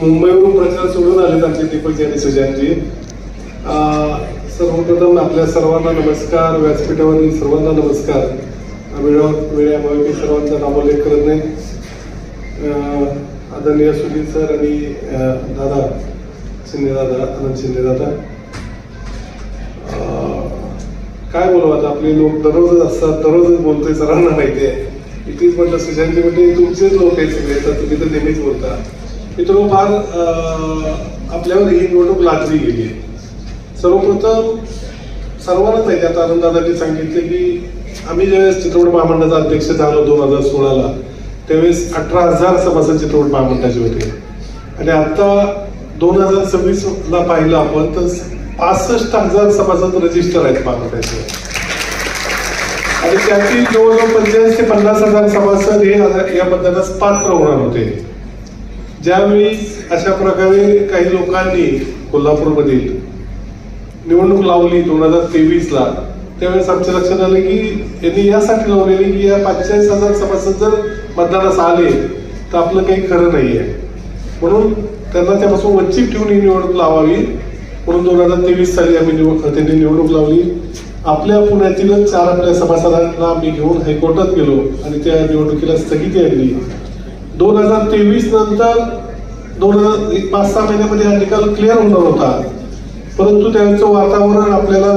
मुंबईवरून प्रचार सोडून आलेत आमचे दीपकजी आणि सुजानजी. सर्वप्रथम आपल्या सर्वांना नमस्कार, व्यासपीठावरील सर्वांना नमस्कार. वेळेअभावी मी सर्वांचा नामोल्लेख करत नाही. आदरणीय सुनील सर आणि दादा शिंदे दादा, आनंद शिंदे दादा, काय बोलू आता, आपले लोक दररोजच असतात, दररोजच बोलतोय, सर्वांना माहिती आहे. इथेच म्हटलं सुशांतजी म्हणजे तुमचेच लोक आहेत सगळे, तर तुम्ही तर नेहमीच बोलता. मित्र फार आपल्यावर ही निवडणूक लादली गेली आहे. सर्वप्रथम सर्वांनाच माहिती, आता आनंददादांनी सांगितले की आम्ही ज्यावेळेस चित्रपट महामंडळाचा अध्यक्ष झालो 2016ला, त्यावेळेस 18,000 सभासद चित्रपट महामंडळाचे होते. आणि आता 2026ला पाहिलं आपण तर 65,000 सभासद रजिस्टर आहेत महामंडळाचे. आणि त्यातील जवळजवळ 45,000 ते 50,000 सभासद हे या मतदानास पात्र होणार होते. ज्यावेळी अशा प्रकारे काही लोकांनी कोल्हापूरमधील निवडणूक लावली 2023ला, त्यावेळेस आमच्या लक्षात आलं की यांनी यासाठी लावलेली की या 45,000 सभासद जर मतदानास आले तर आपलं काही खरं नाही आहे, म्हणून त्यांना त्यापासून वंचित ठेवून ही निवडणूक लावावी. म्हणून 2023 साली त्यांनी निवडणूक लावली. आपल्या पुण्यातीलच 4 आपल्या सभासदांना आम्ही घेऊन हायकोर्टात गेलो आणि त्या निवडणुकीला स्थगिती आणली. 2023 नंतर 5-6 महिन्यामध्ये हा निकाल क्लिअर होणार होता, परंतु त्यांचं वातावरण आपल्याला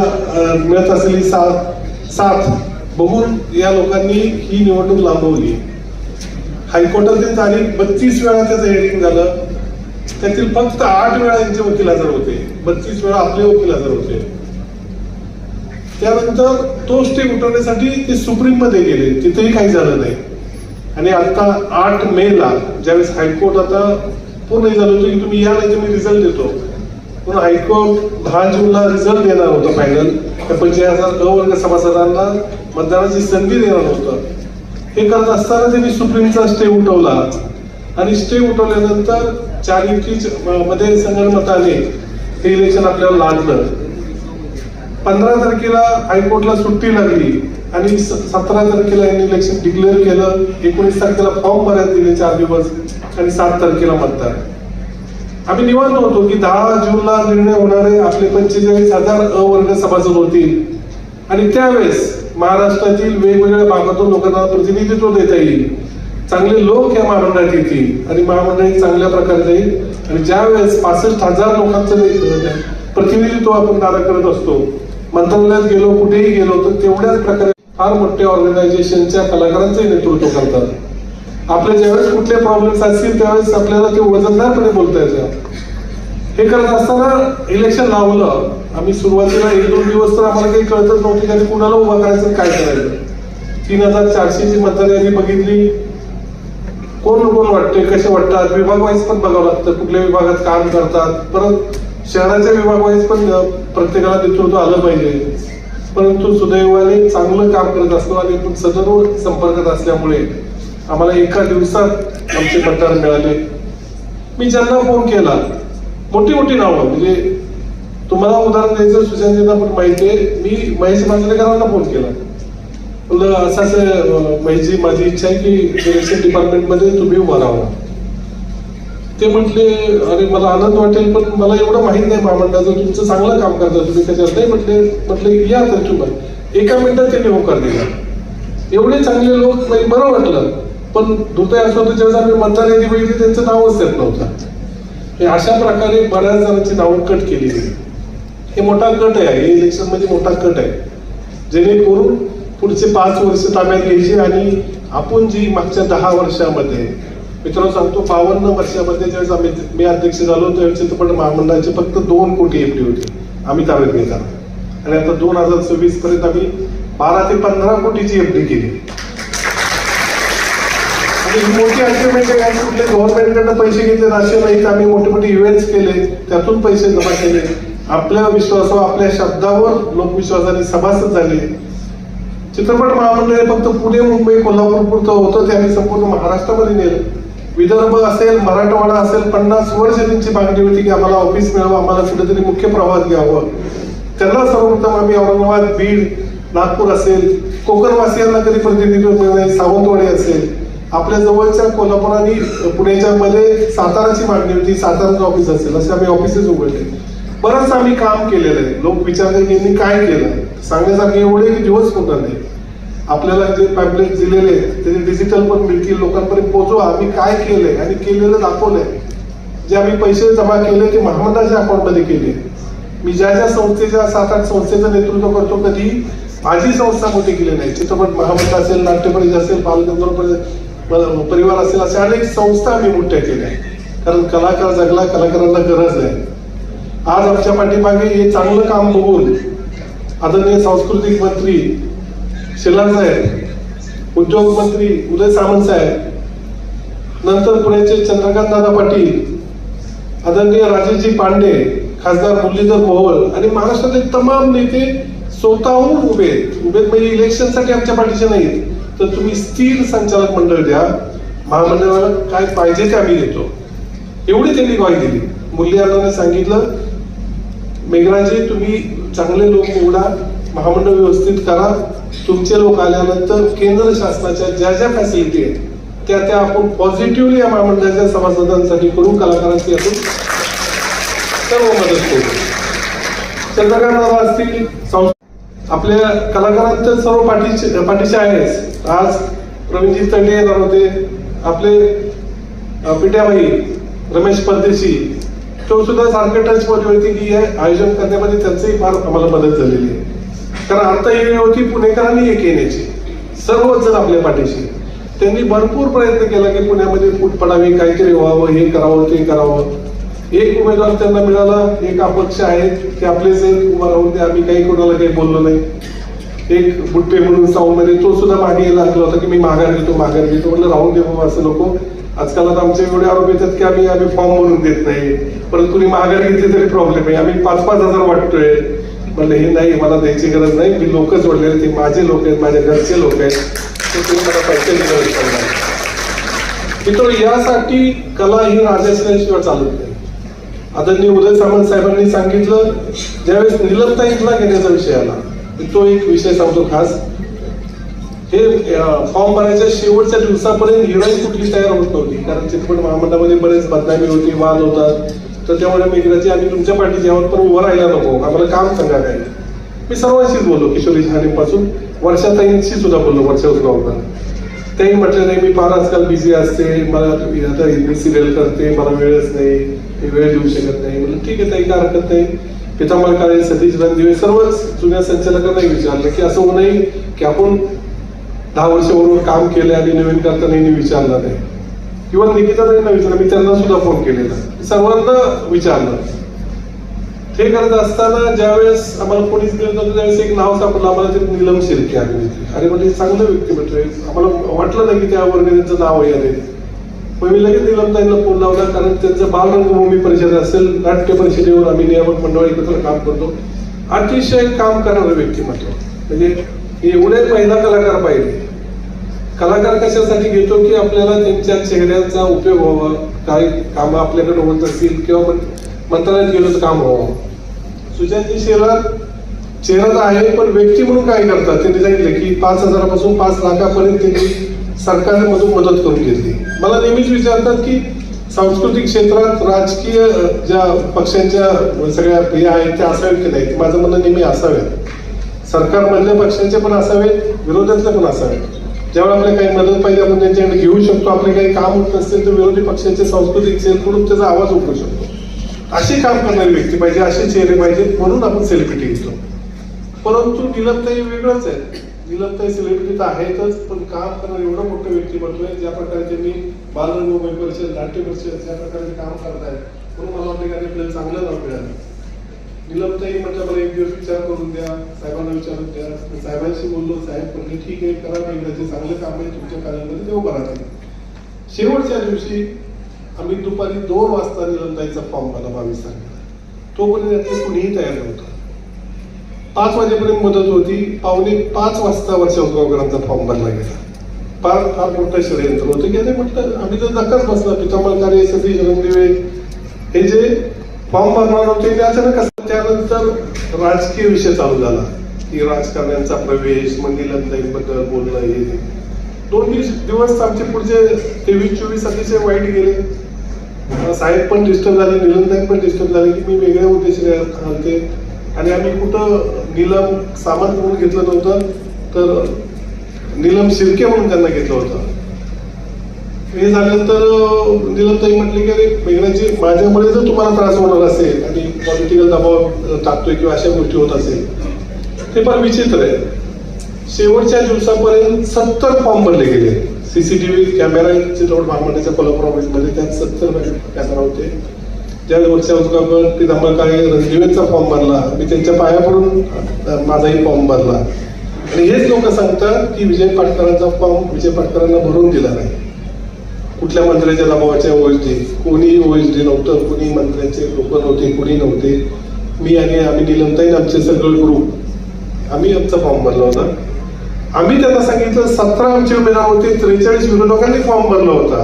मिळत असलेली साथ बघून या लोकांनी ही निवडणूक लांबवली. हायकोर्टातील तारीख 32 वेळा त्याचं हेअरिंग झालं, त्यातील फक्त 8 वेळा यांचे वकील हजर होते, 32 वेळा आपले वकील हजर होते. त्यानंतर तो स्टे उठवण्यासाठी ते सुप्रीम मध्ये गेले, तिथेही काही झालं नाही. आणि आता 8 मेला ज्यावेळेस हायकोर्ट आता पूर्ण झालं होतं की तुम्ही या नाही तर मी रिझल्ट देतो, म्हणून हायकोर्ट 10 जूनला रिझल्ट देणार होतं फायनल. त्या 45,000 अवर्ग सभासदांना मतदानाची संधी देणार होतं. हे करत असताना त्यांनी सुप्रीमचा स्टे उठवला आणि स्टे उठवल्यानंतर 4 मध्ये संगणमताने हे इलेक्शन आपल्याला लादलं. 15 तारखेला हायकोर्टला सुट्टी लागली आणि 17 तारखेला यांनी इलेक्शन डिक्लेअर केलं. 19 तारखेला फॉर्म भरायला दिले 4 दिवस आणि 7 तारखेला मतदान. आम्ही निवांत होतो की 10 जूनला निर्णय होणार आहे, आपले 45,000 अवर्ग सभासद होतील आणि त्यावेळेस महाराष्ट्रातील वेगवेगळ्या भागातून लोकांना प्रतिनिधित्व देता येईल, चांगले लोक या महामंडळात येतील आणि महामंडळ चांगल्या प्रकारे जाईल. आणि ज्यावेळेस 65,000 लोकांचं प्रतिनिधित्व आपण दारा करत असतो, मंत्रालयात गेलो कुठेही गेलो तर तेवढ्याच प्रकारे फार मोठ्या ऑर्गनायझेशनच्या कलाकारांचंही नेतृत्व करतात. आपले ज्यावेळेस कुठले प्रॉब्लेम्स असतील त्यावेळेस आपल्याला ते वजनदारपणे बोलता येतं. हे करत असताना इलेक्शन लावलं. आम्ही सुरुवातीला 1-2 दिवस तर आम्हाला काही कळतच नव्हते की कुणाला उभा करायचं काय करायचं. 3,400ची मतदार यादी बघितली, कोण वाटते, कसे वाटतात, विभाग वाईज पण बघावं लागतं, कुठल्या विभागात काम करतात, परत शहराच्या विभाग वाईज पण प्रत्येकाला नेतृत्व आलं पाहिजे. परंतु सुदैवाने चांगलं काम करत असतो आणि सदर संपर्कात असल्यामुळे आम्हाला एका दिवसात आमचे मतदार मिळाले. मी ज्यांना फोन केला, मोठी नावं, म्हणजे तुम्हाला उदाहरण द्यायचं सुशांतजींना पण माहिती आहे, मी महेश मांजरेकरांना फोन केला. म्हणलं असं महेशजी, माझी इच्छा आहे की इलेक्शन डिपार्टमेंटमध्ये तुम्ही उभा राहा. ते म्हटले अरे मला आनंद वाटेल, पण मला एवढं माहित नाही महामंडळाचं, तुमचं चांगलं काम करता तुम्ही त्याच्यात नाही. म्हटले या तर तुम्हाला. एका मिनिटात त्यांनी होकार दिला. एवढे चांगले लोक, म्हणजे बरं वाटलं. पण दुर्दैव असं होतं ज्यावेळेस आम्ही मतदार यादी बघितली त्यांचं नावच येत नव्हतं. अशा प्रकारे बऱ्याच जणांची नावं कट केली गेली. हे मोठा कट आहे, हे इलेक्शन मध्ये मोठा कट आहे, जेणेकरून पुढचे 5 वर्ष ताब्यात घ्यायची. आणि आपण जी मागच्या 10 वर्षामध्ये, मित्रांनो सांगतो, 52 वर्षामध्ये ज्यावेळेस मी अध्यक्ष झालो त्यावेळेस चित्रपट महामंडळाचे फक्त 2 कोटी एफडी होती आम्ही ताब्यात घेताना. आणि आता 2026 पर्यंत आम्ही 12 ते 15 कोटीची एफडी केली. ही मोठी अचिव्हमेंट आहे. कुठले गव्हर्नमेंटकडनं पैसे घेतले असे नाही, आम्ही मोठे इव्हेंट्स केले, त्यातून पैसे जमा केले. आपल्या विश्वासावर, आपल्या शब्दावर लोकविश्वासाने सभासद झाले. चित्रपट महामंडळ फक्त पुणे, मुंबई, कोल्हापूर पुरतं होतं, ते आम्ही संपूर्ण महाराष्ट्रामध्ये नेलं. विदर्भ असेल, मराठवाडा असेल, 50 वर्ष त्यांची मागणी होती की आम्हाला ऑफिस मिळावं, आम्हाला कुठेतरी मुख्य प्रवाहात घ्यावं. त्यांना सर्वप्रथम आम्ही औरंगाबाद, बीड, नागपूर असेल, कोकणवासियांना कधी प्रतिनिधित्व मिळणार, सावंतवाडी असेल, आपल्या जवळच्या कोल्हापूर आणि पुण्याच्या मध्ये साताराची मागणी होती, साताराचं ऑफिस असेल असे आम्ही ऑफिसेस उघडले. बरंच आम्ही काम केलेलं आहे. लोक विचारतात की यांनी काय केलं, सांगण्यासारखे एवढे की दिवस होणार नाही. आपल्याला जे पॅम्पलेट दिलेले त्याचे डिजिटल पण मिळतील, लोकांपर्यंत पोहोचवा आम्ही काय केलंय आणि केलेलं दाखवलंय. जे आम्ही पैसे जमा केले ते महामंडळाच्या अकाउंटमध्ये केले. मी ज्या ज्या संस्थेच्या 7-8 संस्थेचं नेतृत्व करतो, कधी माझी संस्था मोठी केली नाही. चित्रपट महामंडळ असेल, नाट्य परिषद असेल, बालगंधर्व परिवार असेल, अशा अनेक संस्था आम्ही मोठ्या केल्या. कारण कलाकार जगला, कलाकारांना गरज आहे. आज आमच्या पाठीमागे हे चांगलं काम बघून आदरणीय सांस्कृतिक मंत्री शेलार साहेब, उद्योग मंत्री उदय सामंत साहेब, नंतर पुण्याचे चंद्रकांत दादा पाटील, आदरणीय राजेशजी पांडे, खासदार मुरलीधर मोहोळ आणि महाराष्ट्रातले तमाम नेते स्वतःहून उभे म्हणजे इलेक्शनसाठी आमच्या पाठीचे नाहीत. तर तुम्ही स्थिर संचालक मंडळ द्या, महामंडळाला काय पाहिजे ते आम्ही देतो, एवढी त्यांनी ग्वाही दिली. मुरली अण्णांनी सांगितलं, मेघराजी तुम्ही चांगले लोक निवडा, महामंडळ व्यवस्थित करा, तुमचे लोक आल्यानंतर केंद्र शासनाच्या ज्या ज्या फॅसिलिटी आहेत त्या आपण पॉझिटिव्हली या महामंडळाच्या सभासदांसाठी करू, कलाकारांची यातून सर्व मदत करू. चंद्रकांत दादा असतील, आपल्या कलाकारांच्या सर्व पाठीचे आहेच. आज प्रवीणजी तंडे येणार होते, आपले पिट्याबाई रमेश परदेशी, तो सुद्धा सारखे टच मध्ये होते की हे आयोजन करण्यामध्ये त्यांचंही फार आम्हाला मदत झालेली आहे. कारण आता ही वेळ होती पुणेकरांनी एक येण्याची, सर्वच जण आपल्या पाठीशी. त्यांनी भरपूर प्रयत्न केला की पुण्यामध्ये फूट पडावी, काहीतरी व्हावं, हे करावं ते करावं. एक उमेदवार त्यांना मिळाला, एक अपक्ष आहेत ते आपलेच उभा राहून ते आम्ही काही कोणाला काही बोललो नाही. एक बुट्टे म्हणून साऊंड मध्ये तो सुद्धा मागे लागला होता की मी माघार घेतो म्हणलं राहून दे बाबा, असं नको. आजकाल आता आमचे एवढे आरोप येतात की आम्ही फॉर्म भरून देत नाही, परंतु कुणी माघार घेतली तरी प्रॉब्लेम आहे, आम्ही 5-5 हजार वाटतोय. म्हणलं हे नाही, मला द्यायची गरज नाही, मी लोक जोडलेले, ते माझे लोक आहेत, माझ्या घरचे लोक आहेत, ते तुम्ही मला पैशाची गरज पडणार. मित्र, यासाठी कला ही राजाशिवाय चालत नाही. आदरणीय उदय सामंत साहेबांनी सांगितलं, ज्यावेळेस निलमताईंना घेण्याचा विषय आला, तो एक विषय सांगतो खास. हे फॉर्म भरायच्या शेवटच्या दिवसापर्यंत हिरोईन कुठली तयार होत नव्हती, कारण चित्रपट महामंडळामध्ये बरेच बदनामी होती, वाद होतात. तर त्यामुळे मेघराजी आम्ही तुमच्या पाठीची आहोत, पण उभं राहायला नको, आम्हाला काम सांगा काय. मी सर्वांशीच बोललो, किशोरी झालेपासून वर्षाताईंशी सुद्धा बोललो, वर्षा उसगावकर. तेही म्हटलं नाही, मी फार आजकाल बिझी असते, मला आता हिंदी सिरियल करते, मला वेळच नाही, मी वेळ देऊ शकत नाही. म्हणलं ठीक आहे ताई, काय हरकत नाही. पितांबर काळे, सतीश रणदिवे, सर्वच जुन्या संचालकांनाही विचारलं की असं होऊ नये की आपण 10 वर्षाबरोबर काम केलं आणि नवीन करताना विचारलं नाही, किंवा निकिताताईंना विचारलं, मी त्यांना सुद्धा फोन केलेला, सर्वांना विचारलं. हे करत असताना ज्यावेळेस आम्हाला कोणीच दिलं नव्हतं, त्यावेळेस एक नाव सापडलं आम्हाला, ते नीलम शिर्के. अरे म्हणजे चांगलं व्यक्तिमत्व आहे, आम्हाला वाटलं नाही की त्या वर्गाचं नाव आहे. मग मी लगेच नीलमताईंना फोन लावला, कारण त्यांचं बालरंगभूमी परिषद असेल, नाट्य परिषदेवर आम्ही नियामक मंडळ एकत्र काम करतो. अतिशय काम करणारं व्यक्तिमत्व, म्हणजे एवढे महिला कलाकार पाहिजे. कलाकार कशासाठी घेतो की आपल्याला त्यांच्या चेहऱ्याचा उपयोग व्हावा, काही कामं आपल्याकडे होत असतील किंवा मंत्रालयात गेलं तर काम व्हावं. सुजातजी शेलार चेहरा तर आहे, पण व्यक्ती म्हणून काय करतात त्यांनी सांगितलं की 5,000 पासून 5 लाखापर्यंत त्यांनी सरकारमधून मदत करून घेतली. मला नेहमीच विचारतात की सांस्कृतिक क्षेत्रात राजकीय ज्या पक्षांच्या सगळ्या हे आहेत त्या असाव्यात की नाही. माझं म्हणणं नेहमी असाव्यात, सरकारमधल्या पक्षांचे पण असावेत, विरोधातले पण असावेत. ज्यावेळेला आपल्याला काही मदत पाहिजे आपण त्यांच्याकडे घेऊ शकतो, आपले काही काम होत नसतील तर विरोधी पक्षांचे सांस्कृतिक सेलकडून त्याचा आवाज उठवू शकतो. अशी काम करणारी व्यक्ती पाहिजे, असे चेहरे पाहिजेत, म्हणून आपण सेलिब्रिटी घेतो. परंतु निलमताई वेगळंच आहे. निलमताई सेलिब्रिटी तर आहेतच, पण काम करणारं एवढं मोठं व्यक्तिमत्व आहे. ज्या प्रकारे त्यांनी बालरंगभूमी परिषद, नाट्य परिषद ज्या प्रकारे काम करतायत, म्हणून मला वाटतं की आपल्याला चांगलं नाव मिळालं. निलमताई म्हटलं मला एक दिवस विचार करून द्या, साहेबांना विचारून द्या. साहेबांशी बोललो, साहेब म्हणले ठीक आहे, करा, मेघराजी चांगलं काम आहे तुमच्या कार्यालयामध्ये, देऊ करा. शेवटच्या दिवशी आम्ही दुपारी 2 वाजता निलमताईचा फॉर्म भरला 22 तारखेला. तोपर्यंत कुणीही तयार नव्हतं. 5 वाजेपर्यंत मदत होती, 4:45 वाजता वर्षा उसगावकरांचा फॉर्म भरला गेला. फार मोठं षडयंत्र होतं की अरे म्हटलं आम्ही तर धक्काच बसला. पितांबर काळे, सतीश रणदिवे हे जे फॉर्म भरणार होते ते अचानक असं. त्यानंतर राजकीय विषय चालू झाला की राजकारण्यांचा प्रवेश, निलमताईंबद्दल बोलणं, हे 2 दिवस आमचे पुढचे 23-24 अतिशय वाईट गेले. साहेब पण डिस्टर्ब झाले, निलमताई पण डिस्टर्ब झाले की मी वेगळ्या उद्देशाने आलते. आणि आम्ही कुठं नीलम सामंत म्हणून घेतलं नव्हतं, तर नीलम शिर्के म्हणून त्यांना घेतलं होतं. हे झाल्यानंतर नीलमताई म्हटले की अरे मेघनाजी, माझ्यामुळे जर तुम्हाला त्रास होणार असेल आणि पॉलिटिकल दबाव टाकतोय किंवा अशा गोष्टी होत असेल, ते पण विचित्र आहे. शेवटच्या दिवसापर्यंत 70 फॉर्म भरले गेले. सीसीटीव्ही कॅमेरा चित्रपट महामंडळाच्या कोल्हापूर ऑफिसमध्ये त्यात 70 कॅमेरा होते. ज्या वर्षावर पितांबर काळे रणजीवेचा फॉर्म भरला, मी त्यांच्या पाया पडून माझाही फॉर्म भरला. आणि हेच लोक सांगतात की विजय पाटकरांचा फॉर्म विजय पाटकरांना भरून दिला नाही. कुठल्या मंत्र्याच्या दबावाच्या ओएसडी, कोणी ओएसडी नव्हतं, कोणी मंत्र्यांचे लोक नव्हते, कोणी नव्हते. मी आणि आम्ही नीलमताई आमचे सगळे ग्रुप आम्ही आमचा फॉर्म भरला होता. आम्ही त्यांना सांगितलं 17 आमचे उमेदवार होते, 43 विरोधकांनी फॉर्म भरला होता.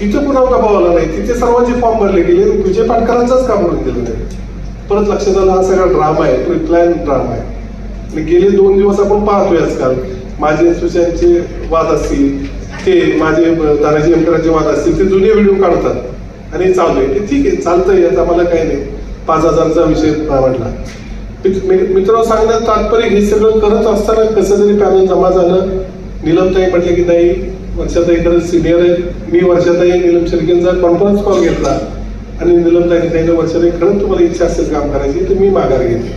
तिथं पुन्हा दबाव आला नाही, तिथे सर्वांचे फॉर्म भरले गेले, विजय पाटकरांचाच का भरून दिलं नाही. परत लक्षात आलं हा सगळा ड्रामा आहे, प्री प्लॅन ड्रामा आहे. आणि गेले 2 दिवस आपण पाहतोय आजकाल माझे सुशांतचे वाद असतील, ते माझे दादाजी अंकरांचे वाद असतील, ते जुने व्हिडिओ काढतात आणि चालू आहे. ठीक आहे, चालतंय, यात आम्हाला काही नाही. 5,000चा विषय म्हटला. मित्रांनो, सांगण्यात तात्पर्य हे सगळं करत असताना कसं तरी पॅनल जमा झालं. नीलमताई म्हटले की नाही, वर्षाताई खरंच सिनियर आहे. मी वर्षाताई नीलम शिर्केंचा कॉन्फरन्स कॉल घेतला आणि नीलमताईने वर्षाताई खरंच तुम्हाला इच्छा असेल काम करायची तर मी माघार घेते.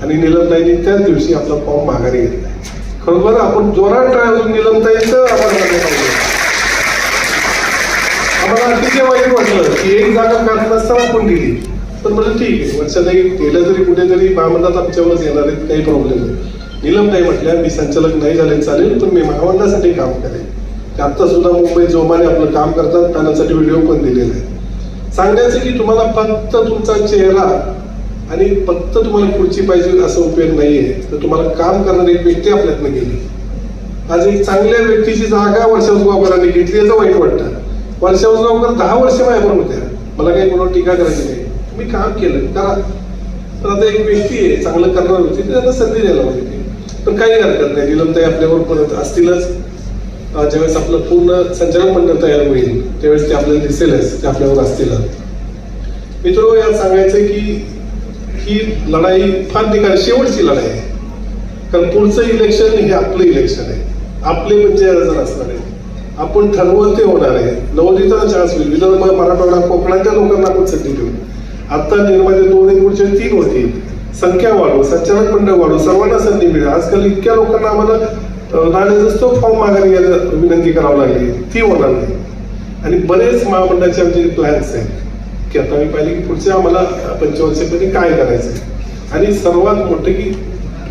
आणि नीलमताईने त्याच दिवशी आपला फॉर्म माघारी घेतला. खरोखर आपण जोरात ट्राय होऊन नीलमताईचं आभार मानले पाहिजे. आम्हाला अतिशय वाईट वाटलं की एक जागा काढत नसताना आपण दिली. तर म्हणजे ठीक आहे, वर्षाताई गेल्या तरी कुठेतरी महामंडळात आमच्यावरच येणार आहेत, काही प्रॉब्लेम नाही. नीलमताई म्हटल्या मी संचालक नाही झाले चालेल, पण मी महामंडळासाठी काम करेन. ते आत्ता सुद्धा मुंबई जोमाने आपलं काम करतात. पॅनलसाठी व्हिडिओ पण दिलेला आहे. सांगण्याचं की तुम्हाला फक्त तुमचा चेहरा आणि फक्त तुम्हाला खुर्ची पाहिजे असं उपयोग नाहीये. तर तुम्हाला काम करणारी एक व्यक्ती आपल्यातनं गेली. आज एक चांगल्या व्यक्तीची जागा वर्षा उसगावकरांनी घेतली, याचं वाईट वाटतं. वर्षा उसगावकर 10 वर्ष माझ्याबरोबर होत्या. मला काही कोणावर टीका करायची नाही, मी काम केलं करा. तर आता एक व्यक्ती आहे चांगलं करणार होती, त्यांना संधी द्यायला पाहिजे. पण काही हरकत नाही, नीलमताई आपल्यावर परत असतीलच. ज्यावेळेस आपलं पूर्ण संचालक मंडळ तयार होईल त्यावेळेस ते आपल्याला दिसेलच, ते आपल्यावर असतीलच. मित्रांनो, यात सांगायचं की ही लढाई फार ठिकाणी शेवटची लढाई आहे. कारण पुढचं इलेक्शन हे आपलं इलेक्शन आहे. आपले 50,000 असणार आहे. आपण ठरवलं ते होणार आहे. नवोदिताला चान्स होईल. विदर्भ, मराठवाडा, कोकणाच्या लोकांना आपण संधी देऊ. आता निर्माते 2 पुढचे 3 होतील. संख्या वाढू, संचालक मंडळ वाढू, सर्वांना संधी मिळेल. आजकाल इतक्या लोकांना आम्हाला तो फॉर्म माघारी घ्यायला विनंती करावी लागली, ती होणार नाही. आणि बरेच महामंडळाचे आमचे प्लॅन्स आहेत की आता मी पाहिले की पुढच्या आम्हाला पंचवर्षामध्ये काय करायचं. आणि सर्वात मोठं की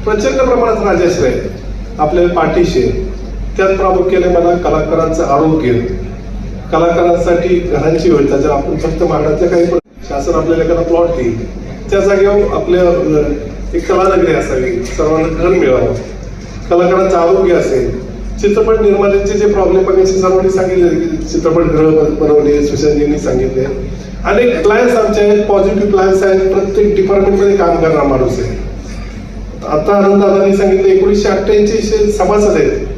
प्रचंड प्रमाणात राजाश्रय आपल्या पाठीशी आहे. त्यात प्रामुख्याने मला कलाकारांचं आरोग्य, कलाकारांसाठी घरांची व्यवस्था. जर आपण फक्त महाराष्ट्रातल्या काही शासन आपल्याला एखादा प्लॉट देईल, त्या जागेवर आपल्या एक कलानगरी असावी, सर्वांना घर मिळावं, कलाकारांचं आरोग्य असेल. चित्रपट निर्मात्यांचे जे प्रॉब्लेम बघायचे सर्वांनी सांगितले की चित्रपट गृह बनवले, सुशांतजींनी सांगितले. अनेक प्लॅन्स आमचे आहेत, पॉझिटिव्ह प्लॅन्स आहेत. प्रत्येक डिपार्टमेंटमध्ये काम करणारा माणूस आहे. आता आनंदादांनी सांगितलं 1988 सभासद आहेत.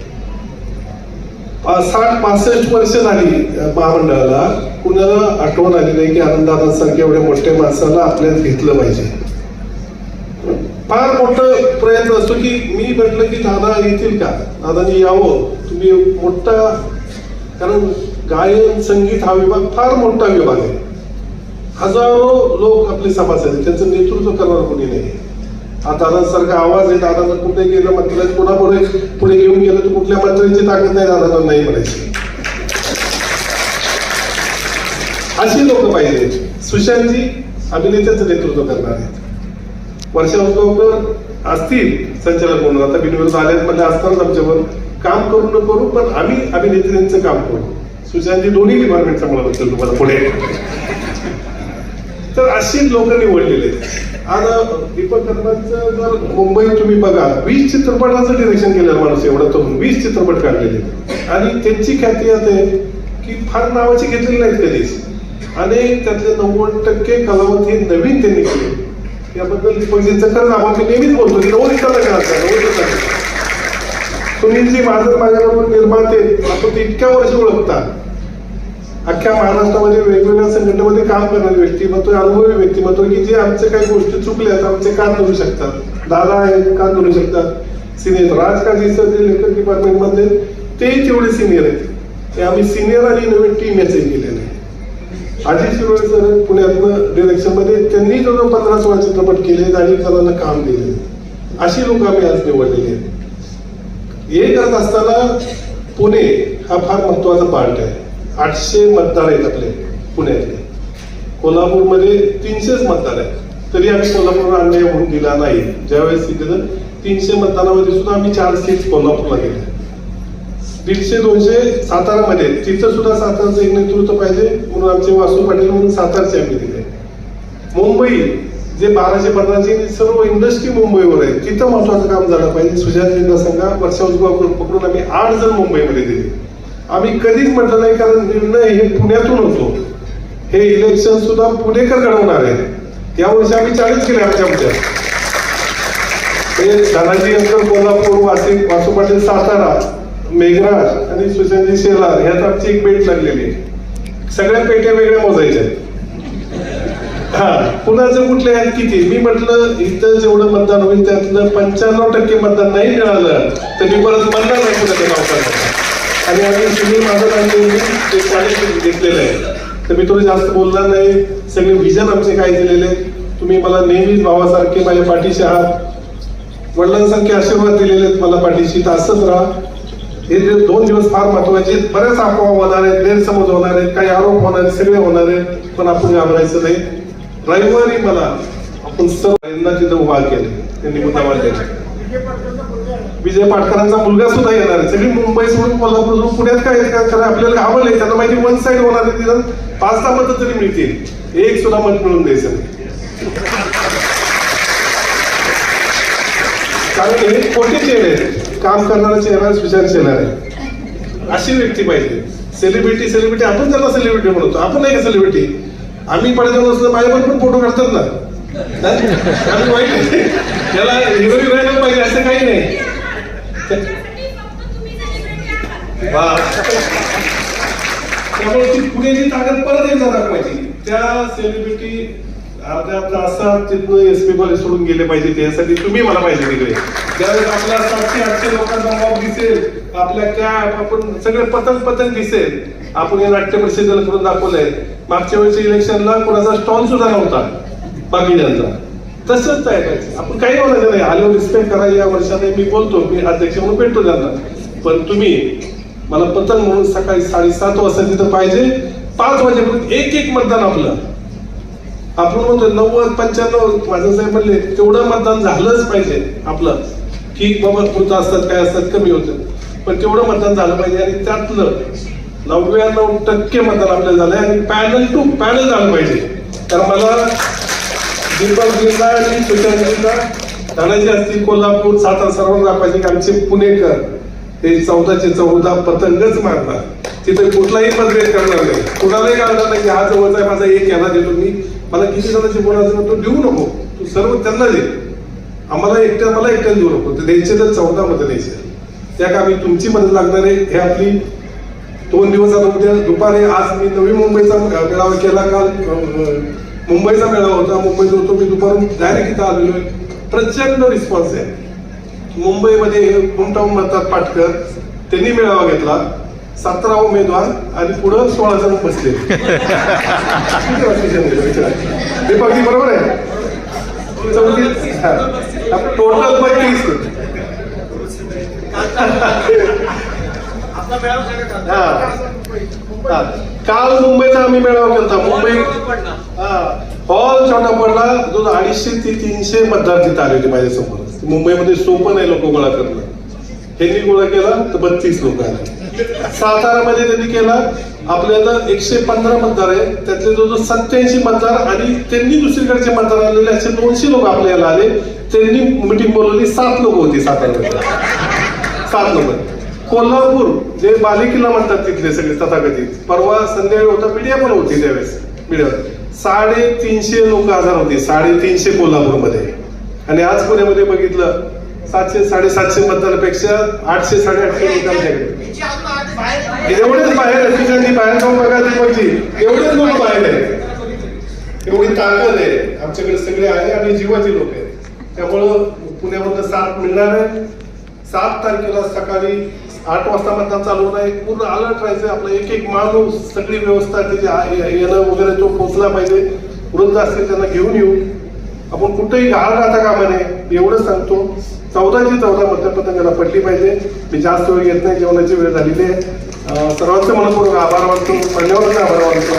60-65 वर्ष झाली महामंडळाला. कुणाला आठवण आली नाही की आनंदादांसारख्या एवढ्या मोठ्या माणसाला आपल्यात घेतलं पाहिजे. फार मोठं प्रयत्न असतो की मी म्हटलं की दादा येतील का, दादानी यावं, तुम्ही मोठा. कारण गायन संगीत हा विभाग फार मोठा विभाग आहे. हजारो लोक आपले सभासद आहेत, त्यांचं नेतृत्व करणार कोणी नाही. हा दादांसारखा आवाज आहे. दादांना कुठे गेलं म्हटलं, पुढे घेऊन गेलं तर कुठल्या मंत्र्यांची ताकद नाही दादांना नाही म्हणायची. अशी लोक पाहिजे. सुशांतजी अभिनेत्याचं नेतृत्व करणार आहेत. वर्षा उसगावकर असतील संचालक म्हणून, आता बिनविरोध आल्यात म्हणजे असतानाच आमच्यावर काम करू न करू, पण आम्ही अभिनेत्रींचं काम करू. सुशांतजी दोन्ही डिपार्टमेंट सांभाळत तुम्हाला पुढे. तर अशी लोक निवडलेले. आज दीपक कर्माचं जर मुंबईत तुम्ही बघा, 20 चित्रपटाचं डिरेक्शन केलेलं माणूस, एवढं तो 20 चित्रपट काढलेले. आणि त्यांची ख्याती आता आहे की फार नावाची घेतलेली नाहीत कधीच. अनेक त्यातले 90% कलावंत हे नवीन त्यांनी केले. याबद्दल दीपकजींचं खरंच आपण नेहमीच बोलतो की नवोदिताला काय सुनीलजी माझं माझ्याबरोबर निर्माते, आपण ते इतक्या वर्ष ओळखता. अख्ख्या महाराष्ट्रामध्ये वेगवेगळ्या संघटनेमध्ये काम करणारे व्यक्तिमत्व, अनुभवी व्यक्तिमत्व की जे आमचे काही गोष्टी चुकल्यात आमचे कान धरू शकतात. दादा आहेत, कान धरू शकतात. सिनियर राजकाजी सर जे लेखक डिपार्टमेंट मधले तेही तेवढे सिनियर आहेत. ते आम्ही सिनियर आणि नवीन टीम याचे केलेले आहे. अजित शिरोळे सर पुण्यातनं डिरेक्शन मध्ये त्यांनी जवळ 15-16 चित्रपट केले आणि जणांना काम दिले. अशी लोक आम्ही आज निवडलेले आहेत. हे करत असताना पुणे हा फार महत्वाचा पार्ट आहे. 800 मतदार आहेत आपले पुण्यातले. कोल्हापूरमध्ये 300च मतदार आहेत. तरी आम्ही कोल्हापूरला अन्याय होऊन दिला नाही. ज्यावेळेस तिथे 300 मतदानामध्ये सुद्धा आम्ही 4 सीट कोल्हापूरला गेले. 150-200 सातारामध्ये, तिथं सुद्धा सातारचं एक नेतृत्व पाहिजे म्हणून आमचे वासू पाटील म्हणून सातारचे आम्ही दिले. मुंबई जे 1215ची सर्व इंडस्ट्री मुंबईवर आहे, तिथं महत्वाचं काम झालं पाहिजे. सुजातजींना सांगा, वर्षावर पकडून आम्ही 8 जण मुंबईमध्ये दिले. आम्ही कधीच म्हटलं नाही, कारण निर्णय हे पुण्यातून होतो. हे इलेक्शन सुद्धा पुणेकर घडवणार आहे. यावर्षी आम्ही 40 केले आमच्या. हे धनाजी अंकर कोल्हापूर, वासू पाटील सातारा, मेघराज आणि सुशांतजी शेलार ह्यात आमची एक पेट लागलेली आहे. सगळ्या पेट्या वेगळ्या मोजायच्या. हा, कुणाचं कुठले आहेत किती. मी म्हटलं इथं जेवढं मतदान होईल त्यातलं 95% मतदान नाही मिळालं तर मी परत म्हणणार नाही कुणाचं नाव करणार. आणि आम्ही सुनील माझं ते 40 घेतलेलं आहे. तर मी थोडं जास्त बोलणार नाही. सगळे विजन आमचे काय दिलेले. तुम्ही मला नेहमीच भावासारखे माझ्या पाठीशी आहात. वडिलांसारखे आशीर्वाद दिलेले आहेत मला पाठीशी. तर असंच राहा. हे 2 दिवस फार महत्वाचे. बऱ्याच अफवा होणार आहेत, गैरसमज होणार आहेत, काही आरोप होणार आहेत, सगळे होणार आहेत. पण आपण घाबरायचं नाही. रविवारी मला आपण सर्वांना तिथं उभा केले. त्यांनी मुद्दा केला. विजय पाटकरांचा मुलगा सुद्धा येणार आहे. सगळी मुंबई सोडून कोल्हापूर सोडून पुण्यात काय कारण आपल्याला घाबरलंय. त्यांना माहिती 1 साइड होणार आहे. तिथं 5-10 मतं तरी मिळतील. एक सुद्धा मत मिळून द्यायचं नाही. कारण हे खोटे चेहरे आहेत. काम करणारा चेहरा सुशांत शेलार आहे. अशी व्यक्ती पाहिजे. सेलिब्रिटी आपण त्यांना सेलिब्रिटी म्हणतो. आपण नाही का सेलिब्रिटी. आम्ही पडद्यावर नसलं माझ्यावर पण फोटो काढतात ना. आम्ही वाईट त्याला हिरो हिरोईन पाहिजे असं काही नाही. त्यामुळे ती पुण्याची ताकद परत एकदा दाखवायची. त्या सेलिब्रिटी अर्ध्या तासात तिथनं एसपी कॉलेज सोडून गेले पाहिजे. त्यासाठी तुम्ही मला पाहिजे तिकडे. त्यावेळेस आपला 700-800 लोकांचा मॉब दिसेल. आपल्या कॅप आपण सगळे पतंग दिसेल. आपण या नाट्य परिषदेला करून दाखवलंय. मागच्या वेळेच्या इलेक्शनला कोणाचा स्टॉल सुद्धा नव्हता बाकीच्यांचा. तसंच ऐकायचं. आपण काही बोलायचं नाही. आल्यावर रिस्पेक्ट करा. या वर्षात मी बोलतो, मी अध्यक्ष म्हणून भेटतो त्यांना. पण तुम्ही मला पतंग म्हणून सकाळी 7:30 वाजता तिथं पाहिजे. 5 वाजेपर्यंत एक मतदान आपलं. आपण म्हणतो 90-95 माझं साहेब म्हणले तेवढं मतदान झालंच पाहिजे आपलं. ठीक बाबा होत असतात काय असतात कमी होतं, पण तेवढं मतदान झालं पाहिजे. आणि त्यातलं 99% मतदान आपल्याला झालंय. आणि पॅनल टू पॅनल झालं पाहिजे. तर मला दीपकजींना आणि सुशांतजींना, धनाजी असतील कोल्हापूर, सातारा सर्वांना दाखवायचे की आमचे पुणेकर ते 14चे 14 पतंगच मारणार. तिथे कुठलाही मतभेद करणार नाही. कुणालाही कळणार नाही की हा जवळचा आहे माझा एक याला देतो मी. मला किती जणांची बोलायचं तो देऊ नको. तू सर्व त्यांना दे. मला एकट्याला देऊ नको. ते द्यायचे तर 14 मतं द्यायचे. त्या का आम्ही तुमची मदत लागणार आहे. हे आपली 2 दिवस आता उद्या दुपारी. आज मी नवी मुंबईचा मेळावा केला. काल मुंबईचा मेळावा होता. मुंबईत होतो मी. दुपारून डायरेक्ट इथं आलेलो आहे. प्रचंड रिस्पॉन्स आहे. मुंबईमध्ये होमटाऊन म्हणतात पाटकर, त्यांनी मेळावा घेतला. 17 उमेदवार आणि पुढं 16 जण बसले. हे बाकी बरोबर आहे. टोटल 35. काल मुंबईचा आम्ही मेळावा केला. मुंबई हॉल छोटा पडला. 250 ते 300 मतदार तिथे आले होते माझ्यासमोर. मुंबईमध्ये सोपं नाही लोक गोळा करणं. त्यांनी गोळा केला तर 32 लोक आले. सातारामध्ये त्यांनी केला. आपल्याला 115 मतदार आहे. त्यातले जवळजवळ 87 मतदार आणि त्यांनी दुसरीकडचे मतदार आलेले असे 200 लोक आपल्याला आले. त्यांनी मिटिंग बोलवली. 7 लोक होती सातारामध्ये. 7 लोक. कोल्हापूर जे बालेकिल्ला म्हणतात तिथले सगळे तथाकथित, परवा संध्याकाळी होता. मीडिया पण होती त्यावेळेस. मीडिया 350 लोक हजार होते. 350 कोल्हापूरमध्ये. आणि आज पुण्यामध्ये बघितलं 700 750 मतदानापेक्षा 800 850 लोक आमच्याकडे. एवढेच बाहेर आहेत, ठिकाणी बाहेर जाऊन बघा दीपकजी, एवढेच लोक बाहेर आहेत. एवढी ताकद आहे आमच्याकडे, सगळे आहे आणि जीवाची लोक आहेत. त्यामुळं पुण्यामधलं साथ मिळणार आहे. 7 तारखेला सकाळी 8 वाजता मतदान चालू होणार आहे. पूर्ण अलर्ट राहायचं. आपला एक एक माणूस, सगळी व्यवस्था त्याची येणं वगैरे तो पोहोचला पाहिजे. वृद्ध असतील त्यांना घेऊन येऊ. आपण कुठेही घाल राहता कामा नये एवढंच सांगतो. 14ची 14 मतपत्रिकाला पडली पाहिजे. मी जास्त वेळ घेत नाही, जेवणाची वेळ झालेली आहे. सर्वांचे मनपूर्वक आभार मानतो, धन्यवाद, आभार मानतो.